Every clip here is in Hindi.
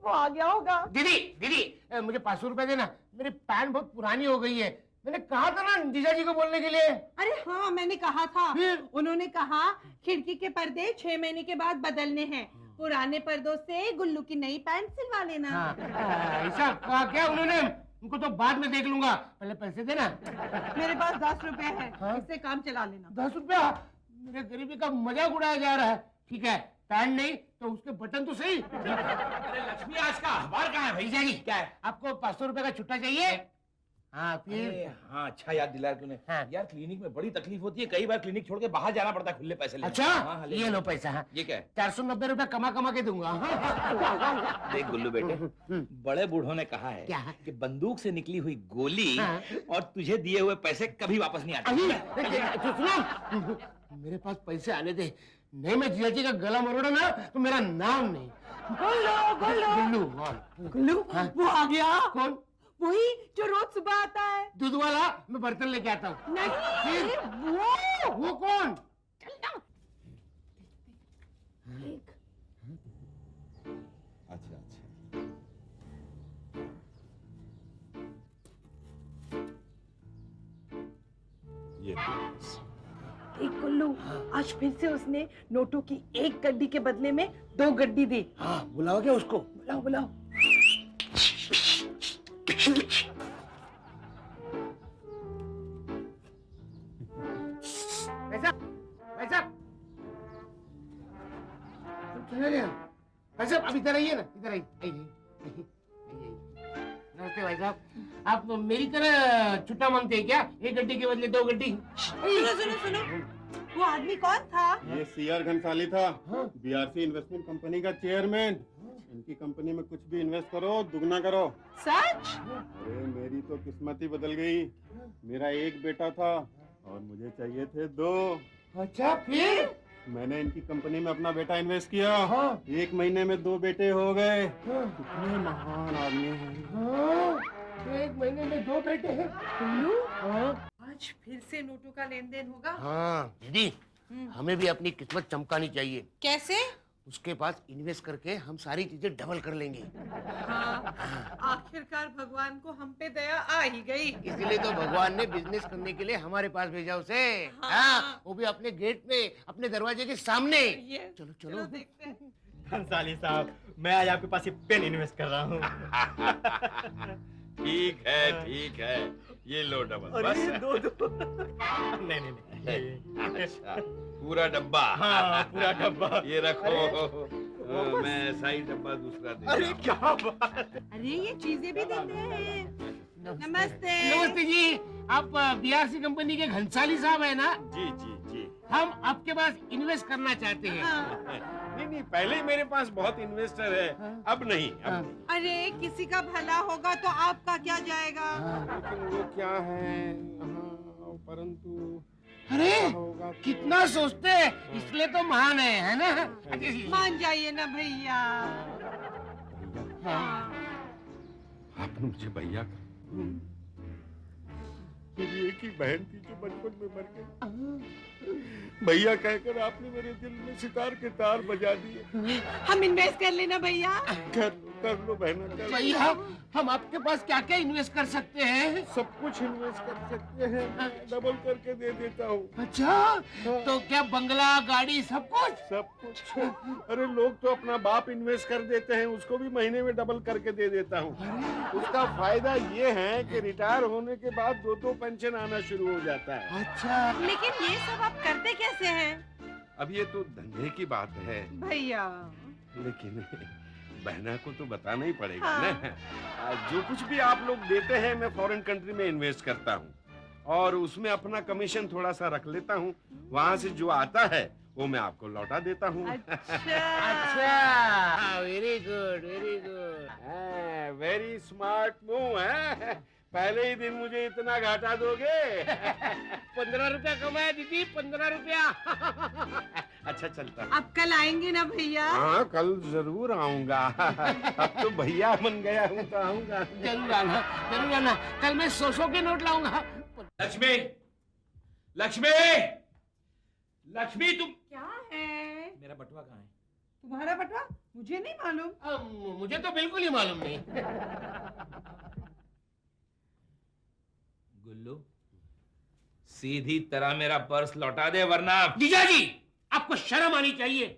वो आ गया होगा। दीदी दीदी मुझे 500 रुपए देना, मेरी पैंट बहुत पुरानी हो गई है। मैंने कहा था ना जीजा जी को बोलने के लिए। अरे हाँ, मैंने कहा था। उन्होंने कहा खिड़की के पर्दे 6 महीने के बाद बदलने हैं, पुराने पर्दों से गुल्लू की नई पैंट सिलवा लेना। हाँ, ऐसा कहा क्या उन्होंने? उनको तो बाद में देख लूंगा, पहले पैसे देना। मेरे पास 10 रुपए है, हाँ? इससे काम चला लेना। 10 रुपया? मेरे गरीबी का मजाक उड़ाया जा रहा है। ठीक है, पैंट नहीं तो उसके बटन तो सही। अरे लक्ष्मी, आज का अखबार कहाँ है भैया जी? क्या है? आपको 500 रुपए का छुट्टा चाहिए? हाँ फिर? हाँ, अच्छा याद दिलाया तूने। हाँ। यार क्लिनिक में बड़ी तकलीफ होती है, कई बार क्लिनिक छोड़ के बाहर जाना पड़ता है खुले पैसे लेने। अच्छा, हाँ, ये लो पैसा। हाँ। ये क्या है? 490 रुपए कमा कमा के दूंगा। हाँ। देख गुल्लू बेटे, बड़े बूढ़ों ने कहा है क्या? कि बंदूक से निकली हुई गोली हाँ। और तुझे दिए हुए पैसे कभी वापस नहीं आते। सुनो, मेरे पास पैसे आने दे, नहीं मैं जीजा जी का गला मरोड़ा ना तो मेरा नाम नहीं। गुल्लू। गुल्लू, हाँ? वो आ गया। कौन? वही जो रोज सुबह आता है। दूध वाला? मैं बर्तन लेके आता हूँ। नहीं, फिर? अरे वो कौन? अच्छा अच्छा। ये एक गुल्लू, आज फिर से उसने नोटों की एक गड्डी के बदले में 2 गड्डी दी। हाँ, बुलाओ क्या उसको? बुलाओ बुलाओ। पैसा पैसा भाई साहब, अब इधर आइए ना, इधर आइए। नमस्ते भाई साहब, आप मेरी तरह छुट्टा मांगते हैं क्या? एक गड्डी के बदले 2 गड्डी? सुनो सुनो सुनो, वो आदमी कौन था? ये सीआर घनसाली था, हाँ। बीआरसी इन्वेस्टमेंट कंपनी का चेयरमैन। इनकी कंपनी में कुछ भी इन्वेस्ट करो, दुगना करो। सच? अरे मेरी तो किस्मत ही बदल गई। मेरा एक बेटा था और मुझे चाहिए थे 2। अच्छा, फिर? मैंने इनकी कंपनी में अपना बेटा इन्वेस्ट किया। हाँ। 1 महीने में 2 बेटे हो गए। हाँ। कितने महान आदमी हैं। हाँ, तो 1 महीने में 2 बेटे हैं। गुल्लू, हाँ। आज फिर से नोटों का लेन देन होगा। हाँ दीदी, हमें भी अपनी किस्मत चमकानी चाहिए। कैसे? उसके पास इन्वेस्ट करके हम सारी चीजें डबल कर लेंगे। हाँ, आखिरकार भगवान को हम पे दया आ ही गई। इसीलिए तो भगवान ने बिजनेस करने के लिए हमारे पास भेजा उसे। हाँ, वो भी अपने गेट पे, अपने दरवाजे के सामने। ये चलो चलो देखते हैं। कंसाली साहब, मैं आज आपके पास ये पेन इन्वेस्ट कर रहा हूँ। ठीक है, ये लो डबल। और बस ये दो नहीं नहीं नहीं, अच्छा, पूरा डब्बा। हाँ, पूरा डब्बा। ये रखो। मैं ऐसा ही डब्बा दूसरा दे अरे रहा हूँ। क्या बात। अरे ये चीजें भी देते हैं। नमस्ते। नमस्ते जी, आप बीआरसी कंपनी के घनसाली साहब है ना? जी जी जी। हम आपके पास इन्वेस्ट करना चाहते हैं। हाँ। नहीं, पहले ही मेरे पास बहुत इन्वेस्टर है। अब नहीं, अब हाँ। नहीं। अरे किसी का भला होगा तो आपका क्या जाएगा? लेकिन वो क्या है, हाँ, परंतु अरे होगा कितना सोचते हैं, इसलिए तो महान है ना? मान जाइए ना भैया। हाँ। आपने मुझे भैया कहा। मेरी एक ही बहन थी जो बचपन में मर गई। भैया कहकर आपने मेरे दिल में सितार के तार बजा दिए। हम इन्वेस्ट कर लेना भैया। कर लो बहना, कर लो। भैया, हम आपके पास क्या क्या इन्वेस्ट कर सकते हैं? सब कुछ इन्वेस्ट कर सकते हैं, डबल करके दे देता हूँ। अच्छा, तो क्या बंगला, गाड़ी, सब कुछ? सब कुछ। अरे लोग तो अपना बाप इन्वेस्ट कर देते हैं, उसको भी महीने में डबल करके दे देता हूँ। उसका फायदा ये है कि रिटायर होने के बाद 2 पेंशन आना शुरू हो जाता है। अच्छा, लेकिन ये सब आप करते कैसे हैं? अब ये तो धंधे की बात है, भैया लेकिन बहना को तो बताना ही पड़ेगा हाँ। ना। जो कुछ भी आप लोग देते हैं मैं फॉरेन कंट्री में इन्वेस्ट करता हूँ और उसमें अपना कमीशन थोड़ा सा रख लेता हूँ। वहाँ से जो आता है वो मैं आपको लौटा देता हूँ। अच्छा, very good, very good. Very smart move है। पहले ही दिन मुझे इतना घाटा दोगे? 15 रुपया कमाया दीदी, 15 रुपया। अच्छा चलता। अब कल आएंगे ना भैया? हाँ, कल जरूर आऊंगा। अब तो भैया बन गया हूँ तो आऊंगा। जरूर आना, जरूर आना। कल मैं 100 के नोट लाऊंगा। लक्ष्मी, लक्ष्मी, लक्ष्मी तुम। क्या है? मेरा बटुआ कहाँ है? तुम्हारा बटवा मुझे नहीं मालूम। मुझे तो बिल्कुल ही मालूम नहीं। गुल्लू, सीधी तरह मेरा पर्स लौटा दे वरना। जीजा जी, आपको शर्म आनी चाहिए।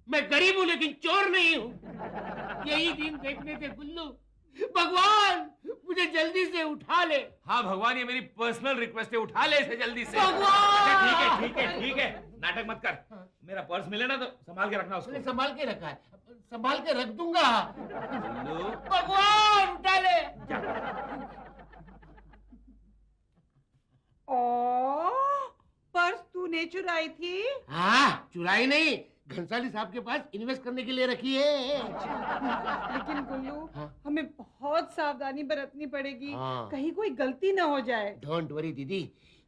मैं गरीब हूँ लेकिन चोर नहीं हूँ। यही दिन देखने थे गुल्लू। भगवान मुझे जल्दी से उठा ले। हाँ भगवान, ये मेरी पर्सनल रिक्वेस्ट है, उठा ले इसे जल्दी से। भगवान! अच्छा, ठीक है ठीक है ठीक है, नाटक मत कर। मेरा पर्स मिले ना तो संभाल के रखना उसको। मैंने संभाल के रखा है, संभाल के रख दूंगा। गुल्लू, भगवान उठा ले। ओ, पर्स तूने चुराई थी? हाँ, चुराई नहीं, घंसाली साहब के पास इन्वेस्ट करने के लिए रखी है। लेकिन गुल्लू, हाँ? हमें बहुत सावधानी बरतनी पड़ेगी। हाँ। कहीं कोई गलती ना हो जाए। डोंट वरी दीदी,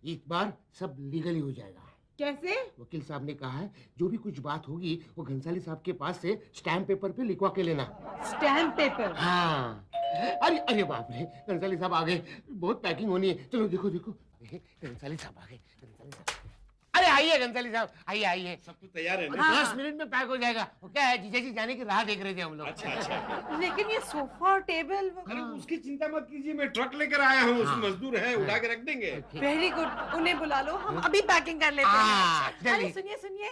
इस बार सब लीगली हो जाएगा। कैसे? वकील साहब ने कहा है जो भी कुछ बात होगी वो घंसाली साहब के पास से स्टैम्प पेपर पे लिखवा के लेना। Stamp paper? हाँ। अरे अरे बाप रे, घंसाली साहब आ गए, बहुत पैकिंग होनी है। चलो देखो देखो, घंसाली साहब आ गए। घंसाली साहब, अरे आइए घंसाली साहब, आइए आइए। सब कुछ तैयार है ना? हाँ। 10 मिनट में पैक हो जाएगा। वो क्या है, जीजा जी जाने की राह देख रहे थे हम लोग। अच्छा अच्छा। लेकिन ये सोफा और टेबल। अरे उसकी चिंता मत कीजिए, मैं ट्रक लेकर आया हूँ, हाँ। उसमें मजदूर है, उठा के रख देंगे। वेरी गुड, उन्हें बुला लो, हम अभी पैकिंग कर लेते हाँ, हैं। जल्दी। अरे सुनिए सुनिए,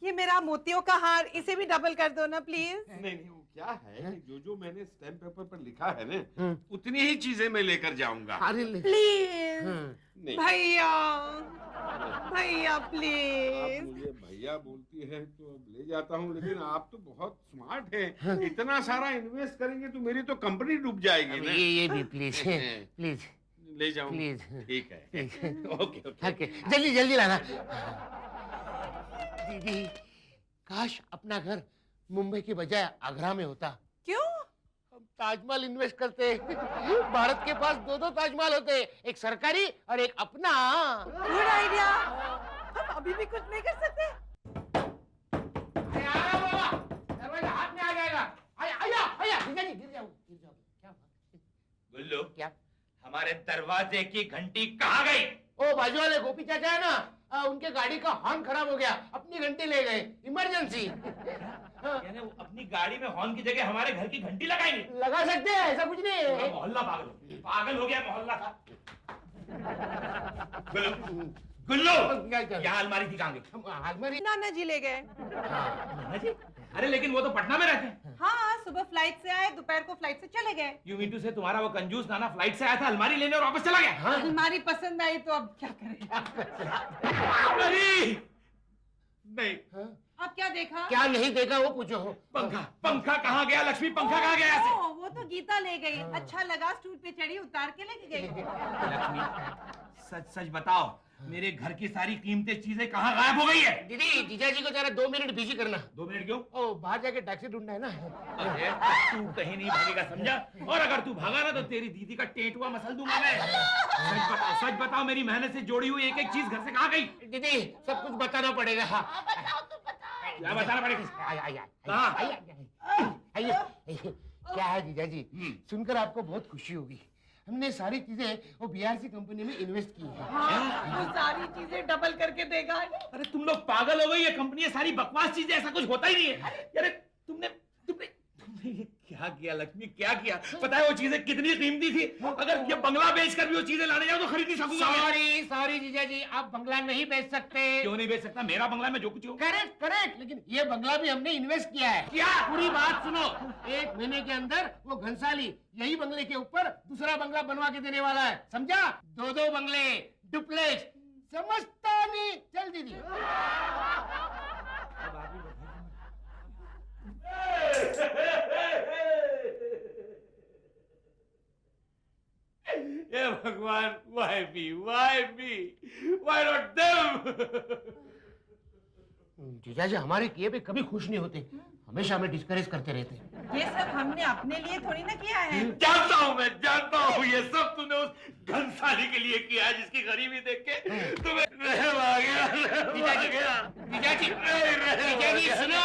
ये मेरा मोतियों का हार, इसे भी डबल कर दो ना प्लीज। नहीं नहीं, वो क्या है कि जो मैंने स्टैम्प पेपर पर लिखा है ना, हम्म। उतनी ही चीजें मैं लेकर जाऊंगा। अरे प्लीज नहीं, भैया, भैया आप प्लीज। मुझे भैया बोलती है तो अब ले जाता हूँ, लेकिन आप तो बहुत स्मार्ट हैं। इतना सारा इन्वेस्ट करेंगे तो मेरी तो कंपनी डूब जाएगी ना। ये भी प्लीज प्लीज ले जाऊँ? प्लीज। ठीक है, ओके ओके। ओके, जल्दी जल्दी लाना। दीदी, काश अपना घर मुंबई के बजाय आगरा में होता। क्यों? हम ताजमहल इन्वेस्ट करते। भारत के पास दो ताजमहल होते, एक सरकारी और एक अपना। Good idea. हम अभी भी कुछ नहीं कर सकते? अरे आ रहा हूँ बाबा, दरवाजा हाथ में आ जाएगा। आया आया आया, जीजा जी गिर जाओगे क्या बात? गुल्लू, क्या? हमारे दरवाजे की घंटी कहाँ गई? ओ बाजू वाले गोपी चाचा है ना, उनके गाड़ी का हॉर्न खराब हो गया, अपनी घंटी ले गए, इमरजेंसी। यानी वो अपनी गाड़ी में हॉर्न की जगह हमारे घर की घंटी लगाएंगे? लगा सकते हैं, ऐसा कुछ नहीं पूरा है। मोहल्ला पागल हो गया मोहल्ला का। गुल्लू, गुल्लू, यहाँ अलमारी थी कहाँ गई? अलमारी। नाना जी ले गए। नाना जी? अरे लेकिन वो तो पटना में रहते हैं। हाँ, सुबह फ्लाइट से आए, दोपहर को फ्लाइट से चले गए। यू मीन टू से तुम्हारा वो कंजूस नाना फ्लाइट से आया था, अलमारी लेने और वापस चला गया? अलमारी पसंद आई तो अब क्या करें? नहीं नहीं, अब क्या देखा? क्या नहीं देखा वो पूछो। पंखा पंखा कहाँ गया? लक्ष्मी पंखा कहाँ गया ऐसे? वो तो गीता ले गई। अच्छा लगा, स्टूल पे चढ़ी, उतार के लेके गई। लक्ष्मी, सच सच बताओ, मेरे घर की सारी कीमती चीजें कहाँ गायब हो गई है? दीदी, जीजा जी को जरा 2 मिनट बिजी करना। 2 मिनट क्यों? ओ, बाहर जाके टैक्सी ढूंढना है ना। अरे तू कहीं नहीं भागेगा, समझा? और अगर तू भागा ना तो तेरी दीदी का टेटुआ मसल दूंगा मैं। सच बताओ, मेरी मेहनत से जोड़ी हुई एक एक चीज घर से कहाँ गई? दीदी, सब कुछ बताना पड़ेगा। क्या बताना पड़ेगा? आइए कहाँ? आइए। क्या है जीजा जी, सुनकर आपको बहुत खुशी होगी, हमने सारी चीजें वो बीआरसी कंपनी में इन्वेस्ट की है। हाँ, वो सारी चीजें डबल करके देगा। अरे तुम लोग पागल हो गई, ये कंपनी है सारी बकवास चीजें, ऐसा कुछ होता ही नहीं है। अरे तुमने तुमने तुमने ये क्या किया लक्ष्मी, क्या किया? पता है वो चीजें कितनी कीमती थी? अगर ये बंगला बेचकर भी वो चीजें लाने जाओ तो खरीद नहीं सकूंगा मैं। सॉरी जीजा जी, आप बंगला नहीं बेच सकते। क्यों नहीं बेच सकता? मेरा बंगला में जो कुछ हो। करेक्ट, लेकिन ये बंगला भी हमने इन्वेस्ट किया है। क्या? पूरी बात सुनो, 1 महीने के अंदर वो घंसाली यही बंगले के ऊपर दूसरा बंगला बनवा के देने वाला है, समझा? 2 बंगले, डुप्लेक्स, समझता नहीं। चल दीदी। ये भगवान, why not them? जीजा जी हमारे किए पे कभी खुश नहीं होते, हमेशा हमें डिस्करेज करते रहते हैं। ये सब हमने अपने लिए थोड़ी ना किया है। जानता हूँ मैं, जानता हूँ ये सब तूने उस घंसाली के लिए किया है जिसकी गरीबी देख के तुम्हें रहम आ गया। जीजा जी सुनो,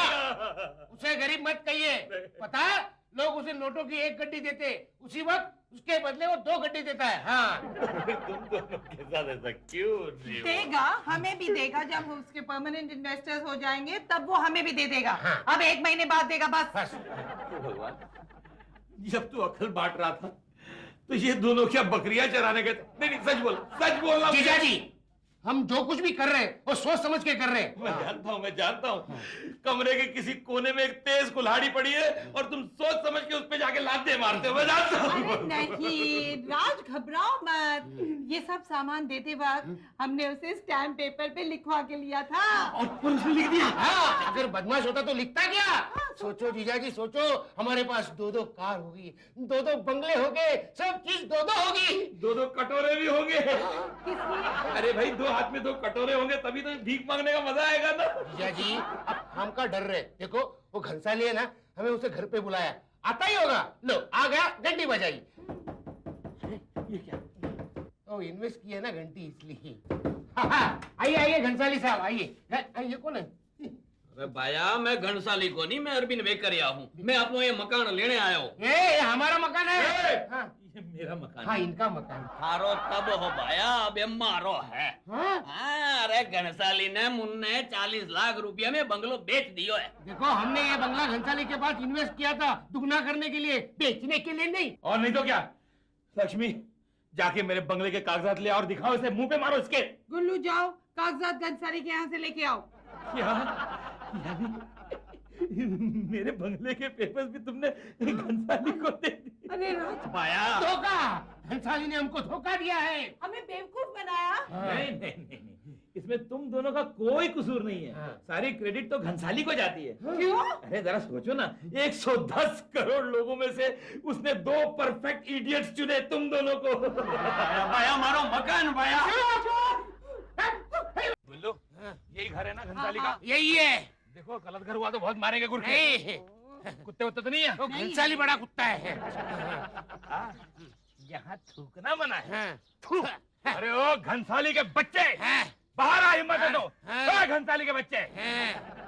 उसे गरीब मत कहिए, पता है लोग उसे नोटों की एक गड्डी देते, उसी वक्त उसके बदले वो 2 गड्डी देता है। हाँ तुम दोनों के साथ ऐसा क्यों नहीं हुआ? देगा, हमें भी देगा। जब हम उसके परमानेंट इन्वेस्टर्स हो जाएंगे तब वो हमें भी दे देगा। अब 1 महीने बाद देगा बस। भगवान, जब तू अक्ल बांट रहा था तो ये दोनों क्या बकरियां चराने गए थे? नहीं सच बोलना। जीजा जी, हम जो कुछ भी कर रहे हैं वो सोच समझ के कर रहे हैं। मैं जानता हूँ कमरे के किसी कोने में एक तेज कुल्हाड़ी पड़ी है और तुम सोच समझ के उस पे जाके लाते मारते हो। मैं जानता हूँ। अरे नहीं राज, घबराओ मत। ये सब सामान देते वक्त हमने उसे स्टैम्प पेपर पे लिखवा के लिया था। और उसने लिख दिया। हाँ, अगर बदमाश होता तो लिखता क्या? सोचो जीजा जी, सोचो, हमारे पास 2-2 कार होगी, 2-2 बंगले होंगे, सब चीज 2-2 होगी, 2-2 कटोरे भी होंगे। अरे भाई 2 हाथ में 2 कटोरे होंगे तभी तो भीख मांगने का मजा आएगा ना। जीजा जी, अब हम का डर रहे। देखो वो घंसाली है ना, हमें उसे घर पे बुलाया, आता ही होगा। लो आ गया, घंटी बजाई। ये क्या? तो इन्वेस्ट किया ना घंटी, इसलिए। आइए आइए घंसाली साहब, आइए। ये कौन है? अरे भाया, मैं घनसाली को नहीं, मैं अरबिन वेकरिया हूँ। मैं आपको ये मकान लेने आया हूँ। ये हमारा मकान है। हाँ, ये मेरा मकान। हाँ इनका मकान। थारो तब हो भाया, अब ये मारो है। हाँ? हाँ, अरे घनसाली ने मुन्ने 40 लाख रुपया में बंगलो बेच दियो है। देखो हमने ये बंगला घंसाली के पास इन्वेस्ट किया था, दुगना करने के लिए, बेचने के लिए नहीं। और नहीं तो क्या? लक्ष्मी, जाके मेरे बंगले के कागजात ले आओ और दिखाओ इसे, मुंह पे मारो इसके। गुल्लू जाओ, कागजात घनसाली के यहाँ से लेके आओ। क्या? यानी मेरे बंगले के पेपर्स भी तुमने घंसाली को दे दिए? अरे राज, भाया, धोखा! घंसाली ने हमको धोखा दिया है। हमें बेवकूफ बनाया। नहीं, इसमें तुम दोनों का कोई कसूर नहीं है। हाँ। सारी क्रेडिट तो घंसाली को जाती है। क्यों? अरे जरा सोचो ना, 110 करोड़ लोगों में से उसने 2 परफेक्ट इडियट्स चुने, तुम दोनों को। भाया मारो मकान भाया। बोलो, यही घर है ना घंसाली का? यही है। देखो गलत घर हुआ तो बहुत मारेंगे गुरखे। नहीं, कुत्ते वत्ते तो नहीं है? वो घंसाली बड़ा कुत्ता है। यहाँ थूकना मना है। हाँ, थू। अरे ओ घंसाली के बच्चे, बाहर आ, हिम्मत है तो। ओ घंसाली के बच्चे।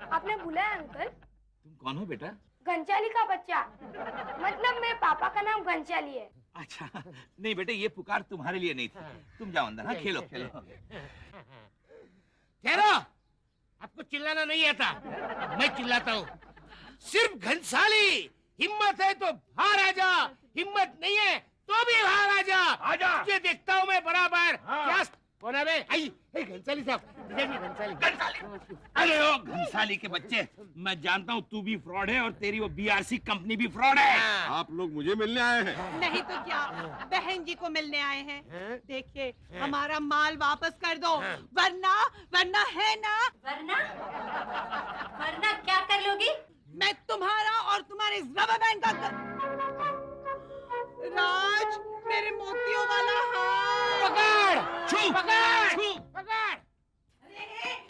आपने बुलाया अंकल? तुम कौन हो बेटा? घनचाली का बच्चा। मतलब मेरे पापा का नाम घनचाली है। अच्छा, नहीं बेटे, ये पुकार तुम्हारे लिए नहीं थी। तुम जाओ अंदर, हाँ खेलो खेलो। ठहरो, आपको चिल्लाना नहीं आता, मैं चिल्लाता हूँ। सिर्फ घंसाली, हिम्मत है तो बाहर आ जा, हिम्मत नहीं है तो भी बाहर आ जा। आजा। ये देखता हूँ मैं बराबर। हाँ। क्या कौन है बे? आई, घंसाली साहब, घंसाली। अरे ओ घंसाली के बच्चे, मैं जानता हूँ तू भी फ्रॉड है और तेरी वो बीआरसी कंपनी भी फ्रॉड है। आप लोग मुझे मिलने आए हैं? नहीं तो क्या, बहन जी को मिलने आए हैं। देखिए, हमारा माल वापस कर दो, वरना है ना। वरना क्या कर लोगी? मैं तुम्हारा और तुम्हारे रबर बैंड का राज, मेरे मोतियों वाला हाथ पकड़, छू, पकड़, छू। पकड़।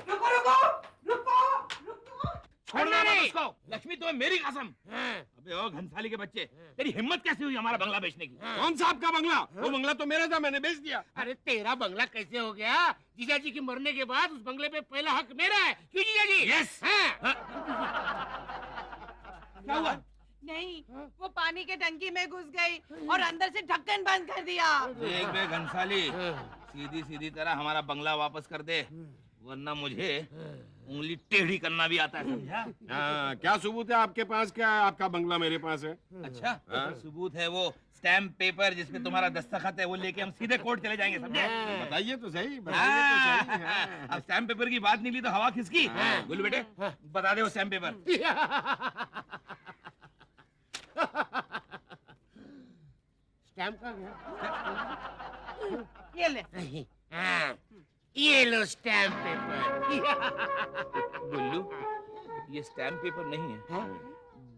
रुको रुको रुको रुको। छोड़ना मत नहीं। उसको। लक्ष्मी, तुम्हें मेरी कसम। अबे ओ घंसाली के बच्चे, तेरी हिम्मत कैसे हुई हमारा बंगला बेचने की? कौन सा आपका बंगला? वो बंगला तो मेरा था, मैंने बेच दिया। अरे तेरा बंगला कैसे हो गया? जीजा जी की मरने के बाद उस बंगले पे पहला हक मेरा है। क्यों जीजा जी? यस। क्या हुआ? नहीं, वो पानी के टंकी में घुस गई और अंदर से ढक्कन बंद कर दिया। देख बे घंसाली, सीधी सीधी तरह हमारा बंगला वापस कर दे, वरना मुझे उंगली टेढ़ी करना भी आता है, समझा? हाँ, क्या सबूत है आपके पास? क्या आपका बंगला मेरे पास है? अच्छा, हाँ। सबूत है वो स्टैम्प पेपर जिसमें तुम्हारा दस्तखत है, वो लेके हम सीधे कोर्ट चले जाएंगे, समझे? बताइए तो सही, बताइए तो सही। हाँ। अब स्टैम्प पेपर की बात निकली तो हवा खिसकी। बोलो बेटे, बता दे वो स्टैम्प पेपर। स्टैम्प का क्या? ये ले। हाँ, ये लो स्टैम्प पेपर। गुल्लू, ये स्टैम्प पेपर नहीं है,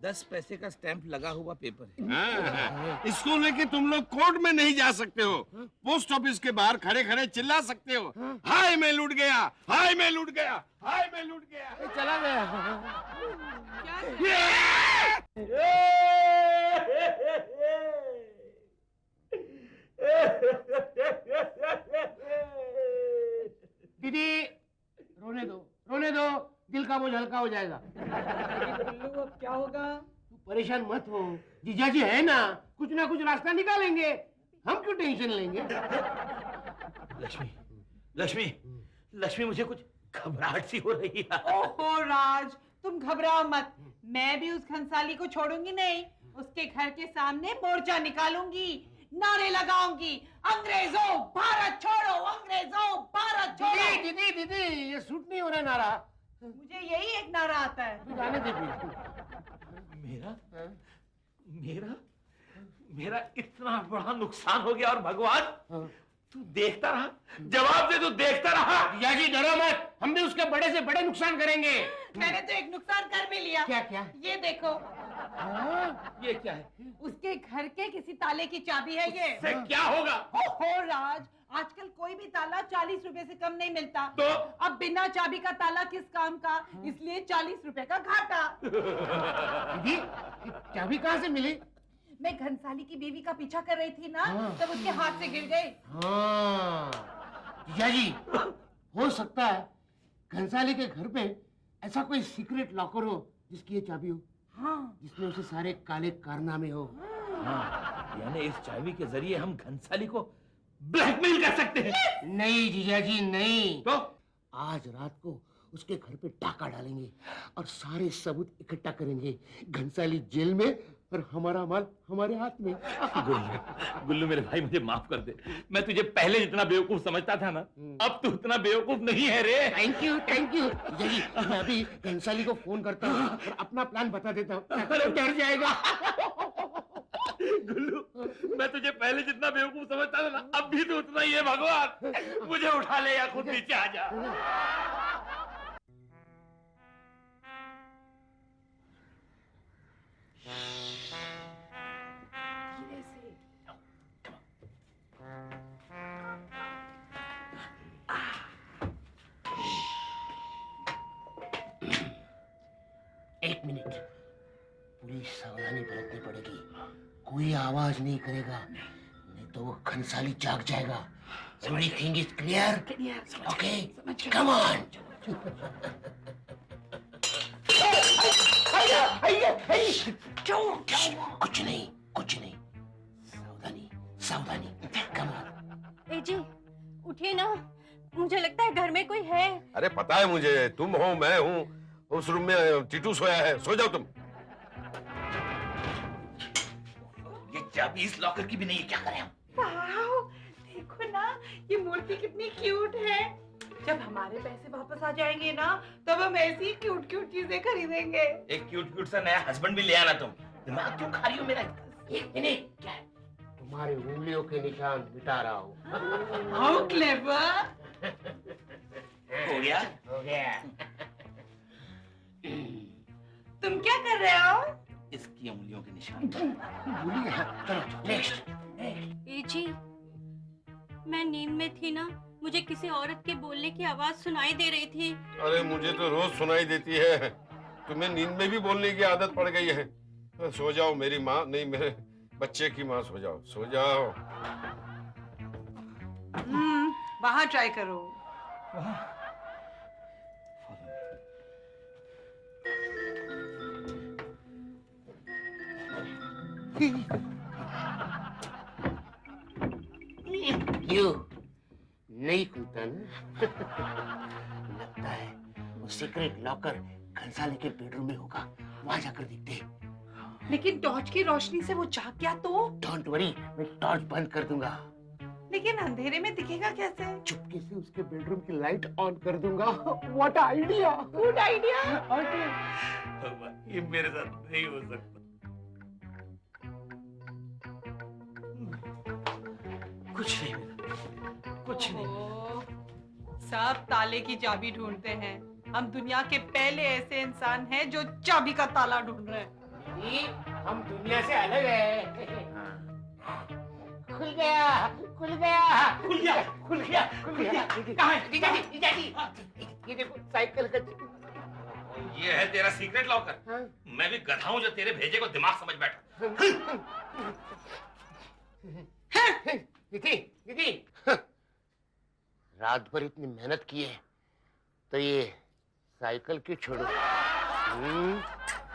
10 पैसे का स्टैम्प लगा हुआ पेपर है। हाँ, इसको लेके तुम लोग कोर्ट में नहीं जा सकते हो, पोस्ट ऑफिस के बाहर खड़े खड़े चिल्ला सकते हो, हाय मैं लूट गया, हाय मैं लूट गया, हाय मैं लूट गया। चला गया। दीदी, रोने दो, दिल का बोझ हल्का हो जाएगा। गुल्लू, अब क्या होगा? तू परेशान मत हो, जीजाजी है ना कुछ रास्ता निकालेंगे, हम क्यों टेंशन लेंगे। लक्ष्मी लक्ष्मी लक्ष्मी, मुझे कुछ घबराहट सी हो रही है। ओहो राज, तुम घबराओ मत, मैं भी उस घंसाली को छोड़ूंगी नहीं। उसके घर के सामने मोर्चा निकालूंगी, नारे लगाऊंगी, अंग्रेजों भारत छोड़ो, अंग्रेजों भारत छोड़ो। दीदी दीदी ये सूट नहीं हो रहा नारा। मुझे यही एक नारा आता है। तू जाने दे फिर। मेरा मेरा मेरा इतना बड़ा नुकसान हो गया और भगवान तू देखता रहा, जवाब दे, तू देखता रहा। जीजाजी डरो मत, हम भी उसके बड़े से बड़े नुकसान करेंगे। मैंने तो एक नुकसान कर भी लिया। क्या क्या? ये देखो, ये क्या है? उसके घर के किसी ताले की चाबी है ये। से क्या होगा? ओहो राज, आजकल कोई भी ताला 40 रुपए से कम नहीं मिलता। तो अब बिना चाबी का ताला किस काम का, इसलिए 40 रुपए का घाटा। दीदी चाबी कहाँ से मिली? मैं घंसाली की बीवी का पीछा कर रही थी ना, तब उसके हाथ से गिर गई। हाँ जीजाजी, हो सकता है घंसाली के घर पे ऐसा कोई सीक्रेट लॉकर हो जिसकी ये चाबी हो, हाँ, जिसमें उसे सारे काले कारनामे हो। हाँ, यानी इस चाबी के जरिए हम घंसाली को ब्लैकमेल कर सकते हैं। नहीं जीजाजी नहीं, तो आज रात को उसके घर पे डाका डालेंगे और सारे सबूत इकट्ठा करेंगे। घंसाली जेल में और हमारा माल हमारे हाथ में। गुल्लू गुल्लू मेरे भाई, मुझे माफ कर दे। मैं तुझे पहले जितना बेवकूफ समझता था ना, अब तू उतना बेवकूफ नहीं है रे। थैंक यू जीजाजी। मैं अभी घंसाली को फोन करता हूँ और अपना प्लान बता देता हूँ, डर जाएगा। गुल्लू, मैं तुझे पहले जितना बेवकूफ समझता था ना, अब भी तो उतना ही है। भगवान मुझे उठा ले या खुद नीचे आ जा। एक मिनट, पूरी सावधानी बरतनी पड़ेगी। कोई आवाज नहीं करेगा, नहीं तो वो घंसाली जाग जाएगा। Everything is clear? Okay, come on. कुछ नहीं, सावधानी, come on. ए जी, उठिए ना, मुझे लगता है घर में कोई है। अरे पता है मुझे, तुम हो, मैं हूँ, उस रूम में टीटू सोया है, सो जाओ तुम। ये चाबी इस लॉकर की भी नहीं है, क्या करें हम? वाओ, देखो ना, ये मूर्ति कितनी क्यूट है। जब हमारे पैसे वापस आ जाएंगे ना, तब हम ऐसी क्यूट चीजें खरीदेंगे। एक क्यूट सा नया हस्बैंड भी ले आना तुम। दिमाग क्यों खा रही हो मेरा? नहीं, क्या है? तुम्हारे उंगलियों के निशान मिटा रहा हूँ। How clever. हो गया? तुम क्या कर रहे हो? इसकी उंगलियों के निशान। भूल गया। चलो नेक्स्ट। ए जी, मैं नींद में थी ना, मुझे किसी औरत के बोलने की आवाज सुनाई दे रही थी। अरे मुझे तो रोज सुनाई देती है, तुम्हें नींद में भी बोलने की आदत पड़ गई है। सो जाओ मेरी माँ, नहीं मेरे बच्चे की माँ, सो जाओ, सो जाओ। वहाँ ट्राई करो। यू नहीं खुलता ना? लगता है वो सीक्रेट लॉकर घंसाली के बेडरूम में होगा, वहां जाकर देखते हैं। लेकिन टॉर्च की रोशनी से वो जाग गया तो? डोंट वरी, मैं टॉर्च बंद कर दूंगा। लेकिन अंधेरे में दिखेगा कैसे? चुपके से उसके बेडरूम की लाइट ऑन कर दूंगा। What idea, good idea. ये मेरे साथ नहीं हो सकता। कुछ नहीं। सब ताले की चाबी ढूंढते हैं। हम दुनिया के पहले ऐसे इंसान हैं जो चाबी का ताला ढूंढ रहे हैं। हम दुनिया से अलग है। खुल गया। कहाँ है? जीजाजी, ये देखो साइकिल का। ये है तेरा सीक्रेट लॉकर? हाँ? मैं भी गधा हूँ जो तेरे भेजे को दिमाग समझ बैठा। दीदी, रात भर इतनी मेहनत की है तो ये साइकिल क्यों छोड़ो?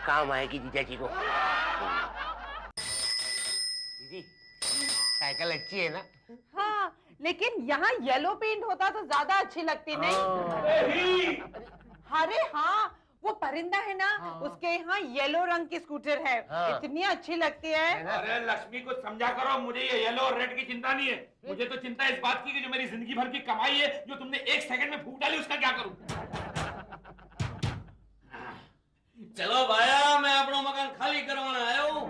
काम आएगी जीजा जी को। दीदी साइकिल अच्छी है ना? हाँ, लेकिन यहाँ येलो पेंट होता तो ज्यादा अच्छी लगती नहीं? अरे हाँ, वो परिंदा है ना, उसके यहाँ येलो रंग की स्कूटर है, इतनी अच्छी लगती है। अरे लक्ष्मी को समझा करो, मुझे ये येलो और रेड की चिंता नहीं है। मुझे तो चिंता इस बात की कि जो मेरी जिंदगी भर की कमाई है, जो तुमने 1 सेकंड में फूक डाली, उसका क्या करूं? चलो भाया, मैं अपना मकान खाली करवाने आया हूँ।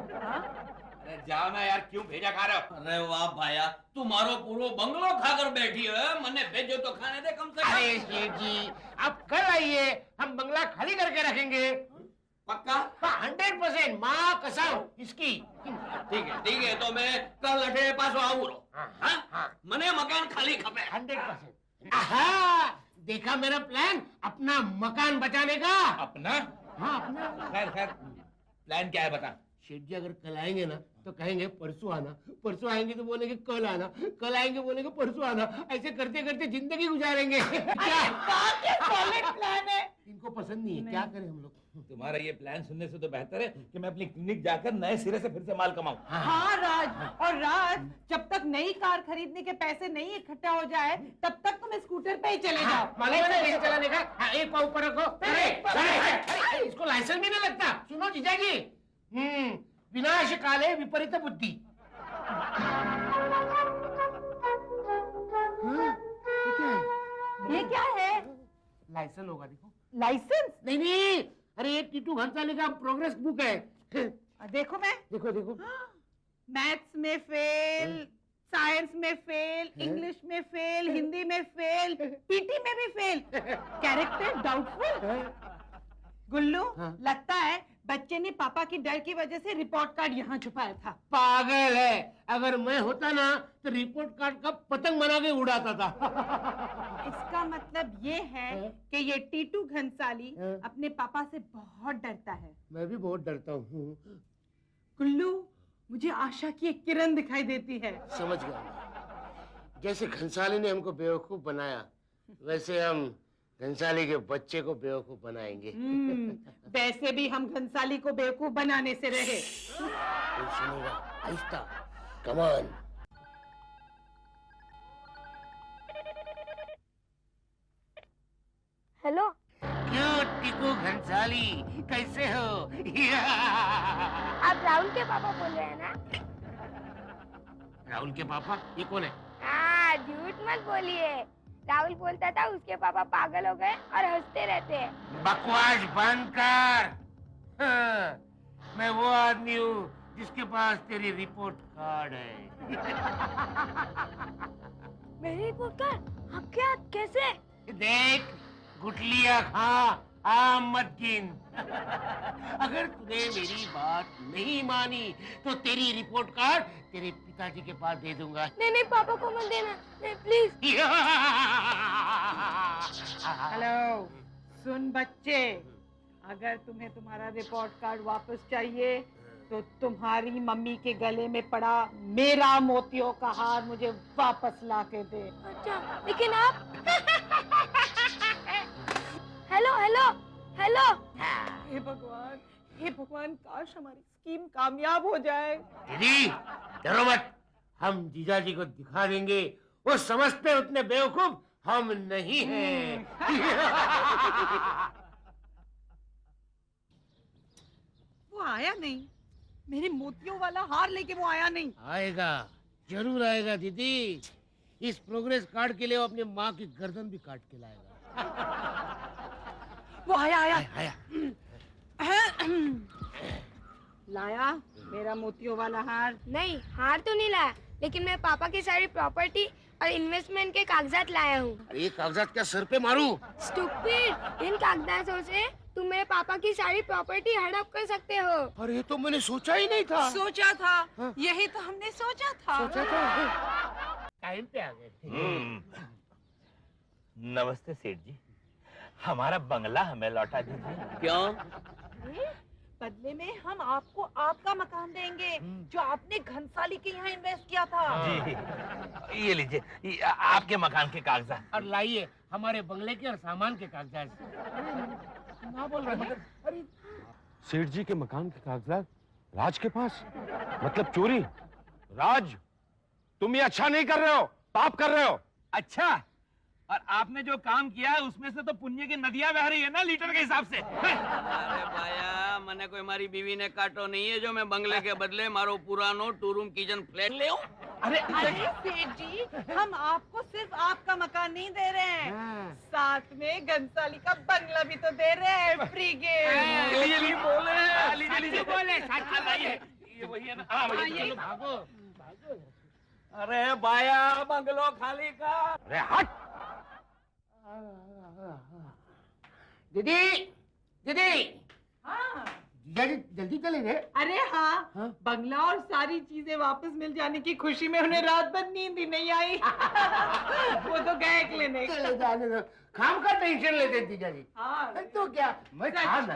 अरे जाओ ना यार, क्यों भेजा खा रहे हो? अरे वाह भाया, तुम्हारो पूरो बंगलो खाकर बैठी है, मने भेजो तो खाने दे कम से कम। अरे सेठ जी, आप कल आइए, हम बंगला खाली करके रखेंगे। पक्का? 100% माँ कसम इसकी। ठीक है, तो मैं कल अठे पास आऊँ रो। हाँ? मने मकान खाली खपे। 100%। आहा, देखा मेरा प्लान अपना मकान बचाने का। अपना? हाँ अपना। खैर प्लान क्या है बता। शेठ जी अगर कल आएंगे ना तो कहेंगे परसों आना, परसों आएंगे तो बोलेंगे कल आना, कल आएंगे बोलेंगे परसों आना, ऐसे करते करते जिंदगी गुजारेंगे। क्या सॉलिड प्लान है। इनको पसंद नहीं है, क्या करें हम लोग? तुम्हारा ये प्लान सुनने से तो बेहतर है कि मैं अपनी क्लिनिक जाकर नए सिरे से फिर से माल कमाऊं। हाँ राज, और राज, जब तक नई कार खरीदने के पैसे नहीं इकट्ठा हो जाए तब तक तुम स्कूटर पे ही चले जाओ। मालूम है कैसे चलाने का? हाँ, एक पाँव ऊपर रखो। अरे, इसको लाइसेंस भी नहीं लगता। सुनो जीजा जी, विनाश काले विपरीत बुद्धि। ये क्या है? लाइसेंस होगा, देखो। लाइसेंस? नहीं, अरे ये टीटू घनसाली का प्रोग्रेस बुक है। देखो मैं। देखो। मैथ्स में फेल, साइंस में फेल, इंग्लिश में फेल, हिंदी में फेल, पीटी में भी फेल, कैरेक्टर डाउटफुल। गुल्लू, लगता है बच्चे ने पापा की डर की वजह से रिपोर्ट कार्ड यहाँ छुपाया था। पागल है, अगर मैं होता ना तो रिपोर्ट कार्ड का पतंग बना के उड़ाता था। इसका मतलब ये है कि ये टीटू घनसाली अपने पापा से बहुत डरता है। मैं भी बहुत डरता हूँ। गुल्लू, मुझे आशा की एक किरण दिखाई देती है। समझ गया। जैसे घनसाली ने हमको बेवकूफ बनाया, वैसे हम घनसाली के बच्चे को बेवकूफ बनाएंगे। वैसे भी हम घनसाली को बेवकूफ बनाने से रहे। कोई सुनेगा, आहिस्ता, कम ऑन। हेलो। क्यों टीकू घनसाली, कैसे हो? आप राहुल के पापा बोल रहे हैं ना? राहुल के पापा? ये कौन है? हाँ, झूठ मत बोलिए। राहुल बोलता था उसके पापा पागल हो गए और हंसते रहते हैं। बकवास बंद कर। हाँ, मैं वो आदमी हूँ जिसके पास तेरी रिपोर्ट कार्ड है। मेरी रिपोर्ट कार्ड? आप क्या, कैसे? देख, गुठलियाँ खा, आम मत गिन। अगर तूने मेरी बात नहीं मानी तो तेरी रिपोर्ट कार्ड तेरे पिताजी के पास दे दूंगा। नहीं, पापा को मत देना, नहीं प्लीज। हेलो, सुन बच्चे, अगर तुम्हें तुम्हारा रिपोर्ट कार्ड वापस चाहिए तो तुम्हारी मम्मी के गले में पड़ा मेरा मोतियों का हार मुझे वापस ला के दे। अच्छा, लेकिन आप हेलो। हे भगवान, काश हमारी स्कीम कामयाब हो जाए। दीदी, डरो मत, हम जीजा जी को दिखा देंगे। वो समझते उतने बेवकूफ हम नहीं हैं। वो आया नहीं, मेरे मोतियों वाला हार लेके वो आया नहीं। आएगा, जरूर आएगा दीदी। इस प्रोग्रेस कार्ड के लिए वो अपनी माँ की गर्दन भी काट के लाएगा। वो आया। आया। लाया मेरा मोतियों वाला हार? नहीं, हार तो नहीं लाया, लेकिन मैं पापा की सारी प्रॉपर्टी और इन्वेस्टमेंट के कागजात लाया हूँ। ये कागजात क्या सर पे मारूं? स्टूपिड, इन कागजातों से तुम मेरे पापा की सारी प्रॉपर्टी हड़प कर सकते हो। अरे तो मैंने सोचा ही नहीं था। सोचा था? यही तो हमने सोचा था। टाइम पे आ गए। नमस्ते सेठ जी, हमारा बंगला हमें लौटा दीजिए। क्यों? बदले में हम आपको आपका मकान देंगे जो आपने घनसाली के यहाँ इन्वेस्ट किया था। जी, ये लीजिए, ये आपके मकान के कागजात। और लाइए हमारे बंगले के और सामान के कागजात। ना बोल रहे मगर, अरे सेठ जी के मकान के कागजात राज के पास, मतलब चोरी। राज, तुम ये अच्छा नहीं कर रहे हो, पाप कर रहे हो। अच्छा, और आपने जो काम किया है उसमें से तो पुण्य की नदियां बह रही है ना, लीटर के हिसाब से। अरे भाया, मैंने कोई मारी बीवी ने काटो नहीं है जो मैं बंगले के बदले मारो पुरानो 2 रूम किचन फ्लैट ले आऊं। अरे अरे सेठ जी, हम आपको सिर्फ आपका मकान नहीं दे रहे हैं, साथ में घनसाली का बंगला भी तो दे रहे हैं, फ्री गिफ्ट। लीजिए बोले, लीजिए बोले, ये वही है ना। हाँ भैया, चलो भागो। अरे भाया, बंगलो खाली का। अरे हट। दीदी, दीदी, हाँ। जीजाजी जल्दी चले गए। अरे हाँ, बंगला और सारी चीजें वापस मिल जाने की खुशी में उन्हें रात भर नींद ही नहीं आई। वो तो गए क्लिनिक। चले जाने दो, काम का टेंशन लेते जीजाजी। हाँ। तो क्या, मैं था ना।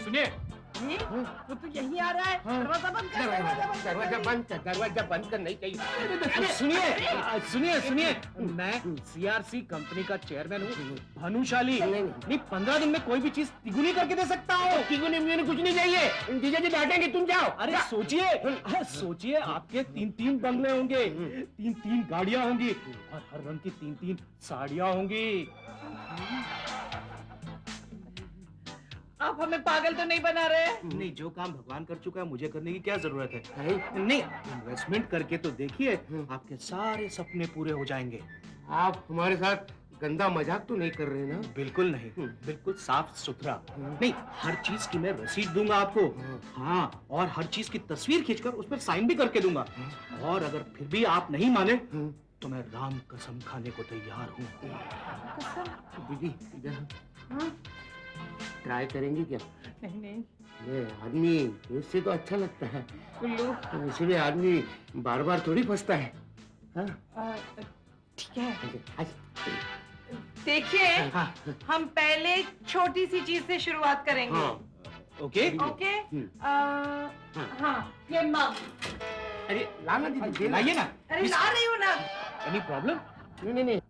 सुनिए, वो तो यही आ रहा है। दरवाजा बंद कर, दरवाजा बंद कर, दरवाजा बंद कर, नहीं चाहिए। सुनिए सुनिए, मैं सीआरसी कंपनी का चेयरमैन हूँ, भानुशाली। नहीं, 15 दिन में कोई भी चीज तिगुनी करके दे सकता हूँ। तिगुनी कुछ नहीं चाहिए, जीजाजी डांटेंगे, तुम जाओ। अरे सोचिए, आपके 3-3 बंगले होंगे, 3-3 गाड़ियाँ होंगी, और हर रंग की 3-3 साड़ियाँ होंगी। आप हमें पागल तो नहीं बना रहे? नहीं, जो काम भगवान कर चुका है, मुझे करने की क्या जरूरत है? नहीं, इन्वेस्टमेंट करके तो देखिए, आपके सारे सपने पूरे हो जाएंगे। आप हमारे साथ गंदा मजाक तो नहीं कर रहे ना? बिल्कुल नहीं, बिल्कुल साफ सुथरा। नहीं, हर चीज की मैं रसीद दूंगा आपको। हाँ, और हर चीज की तस्वीर खींचकर उस पर साइन भी करके दूंगा। और अगर फिर भी आप नहीं माने तो मैं राम कसम खाने को तैयार हूँ। दीदी, इधर ट्राई करेंगे क्या? नहीं। ये आदमी इससे तो अच्छा लगता है, उल्लू। इसलिए आदमी बार बार थोड़ी फंसता है। ठीक है, देखिए, हम पहले छोटी सी चीज से शुरुआत करेंगे। ओके? ओके? हाँ, ये मग। अरे लाना दीदी, लाइए ना। अरे ला रही हूँ ना। Any problem? नहीं।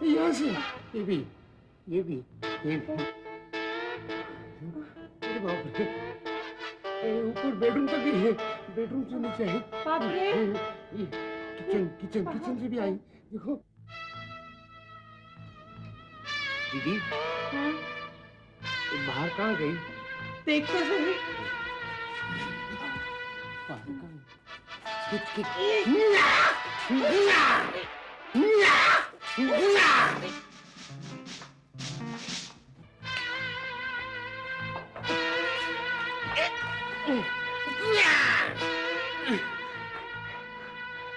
यहाँ से ये भी। अरे बाप रे, ऊपर बेडरूम तक भी है, बेडरूम से नीचे है। बाप रे। किचन से भी आई, देखो। दीदी, बाहर कहाँ गई? देख तो सही।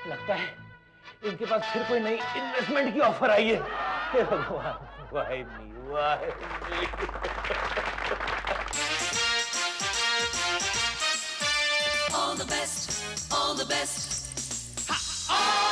लगता है इनके पास फिर कोई नई इन्वेस्टमेंट की ऑफर आई है। हे भगवान, वाह All the best, all the best. Ha! All